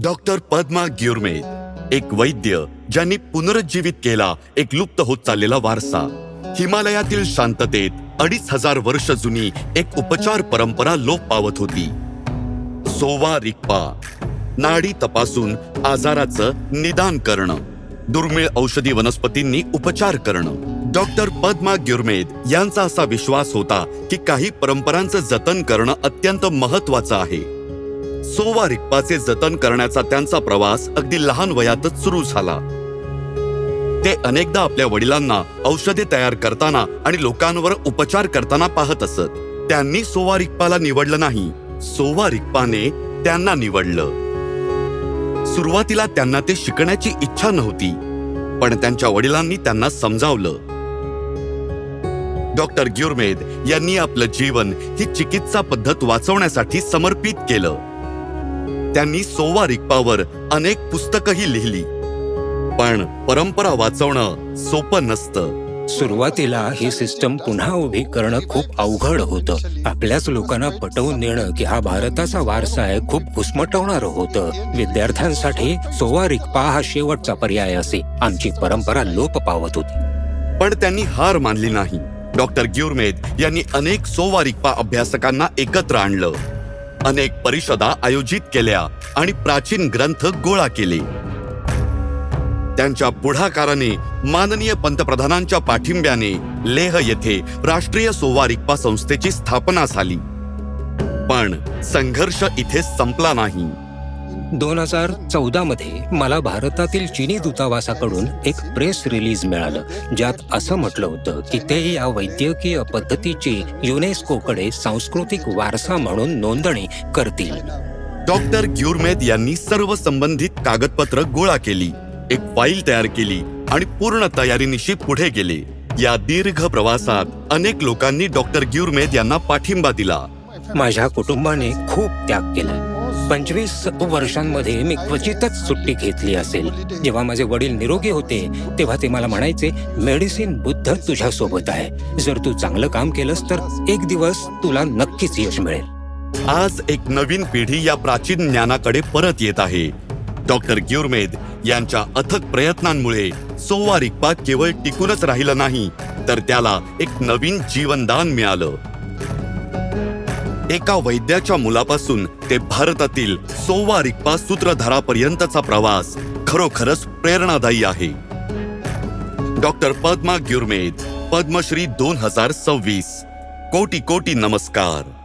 Doctor Padma ग्युरमेद, एक वैद्य ज्यांनी पुनरुज्जीवित केला एक लुप्त होत चाललेला वारसा. हिमालयातील शांततेत 2500 वर्ष जुनी एक उपचार परंपरा लोप पावत होती. सोवा रिग्पा, नाडी तपासून आजाराचं निदान करणं, दुर्मिळ औषधी वनस्पतींनी उपचार करणं. डॉक्टर पद्मा ग्युरमेद यांचा असा विश्वास होता की काही परंपरांचं जतन करणं अत्यंत महत्वाचं आहे. सोवा रिग्पाचे जतन करण्याचा त्यांचा प्रवास अगदी लहान वयातच सुरू झाला. ते अनेकदा आपल्या वडिलांना औषधे तयार करताना आणि लोकांवर उपचार करताना पाहत असत. त्यांनी सोवा रिग्पाला निवडलं नाही, सोवा रिग्पाने त्यांना निवडलं. सुरुवातीला त्यांना ते शिकण्याची इच्छा नव्हती, पण त्यांच्या वडिलांनी त्यांना समजावलं. डॉक्टर ग्युरमेद यांनी आपलं जीवन ही चिकित्सा पद्धत वाचवण्यासाठी समर्पित केलं. त्यांनी सोवा रिग्पावर अनेक पुस्तकंही लिहिली, पण परंपरा वाचवणं सोपं नसतं. सुरुवातीला ही सिस्टम पुन्हा उभी करणं खूप अवघड होतं. आपल्याच लोकांना पटवून देणं की हा भारताचा वारसा आहे खूप घुसमटवणारं होतं. विद्यार्थ्यांसाठी सोवा रिग्पा हा शेवटचा पर्याय असे. आमची परंपरा लोप पावत होती. पण त्यांनी हार मानली नाही. डॉक्टर ग्युरमेद यांनी अनेक सोवा रिग्पा अभ्यासकांना एकत्र आणलं, अनेक परिषदा आयोजित केल्या आणि प्राचीन ग्रंथ गोळा केले. त्यांच्या पुढाकाराने माननीय पंतप्रधानांच्या पाठिंब्याने लेह येथे राष्ट्रीय सोवा रिग्पा संस्थेची स्थापना झाली. पण संघर्ष इथे संपला नाही. 2014 मध्ये मला भारतातील चीनी दूतावासाकडून एक प्रेस रिलीज मिळालं, ज्यात असं म्हटलं होतं की ते या वैद्यकीय पद्धतीची युनेस्कोकडे सांस्कृतिक वारसा म्हणून नोंदणी करतील. डॉक्टर ग्युरमेद यांनी सर्व संबंधित कागदपत्र गोळा केली, एक फाईल तयार केली आणि पूर्ण तयारीनिशी पुढे गेले. या दीर्घ प्रवासात अनेक लोकांनी डॉक्टर ग्युरमेद यांना पाठिंबा दिला. माझ्या कुटुंबाने खूप त्याग केला. 25 वर्षांमध्ये मी क्वचितच सुट्टी घेतली असेल. जेव्हा माझे वडील निरोगी होते तेव्हा ते मला म्हणायचे, मेडिसिन बुद्ध तुझ्या सोबत आहे. जर तू चांगलं काम केलंस तर एक दिवस तुला नक्कीच यश मिळेल. आज एक नवीन पिढी या प्राचीन ज्ञानाकडे परत येत आहे. डॉक्टर ग्युरमेद यांच्या अथक प्रयत्नांमुळे सोवा रिग्पा केवळ टिकूनच राहिलं नाही, तर त्याला एक नवीन जीवनदान मिळालं. एका वैद्याच्या मुलापासून ते भारतातील सोवा रिग्पा सूत्रधारापर्यंतचा प्रवास खरोखरच प्रेरणादायी आहे. डॉक्टर पद्मा ग्युरमेद, पद्मश्री 2026. कोटी कोटी नमस्कार.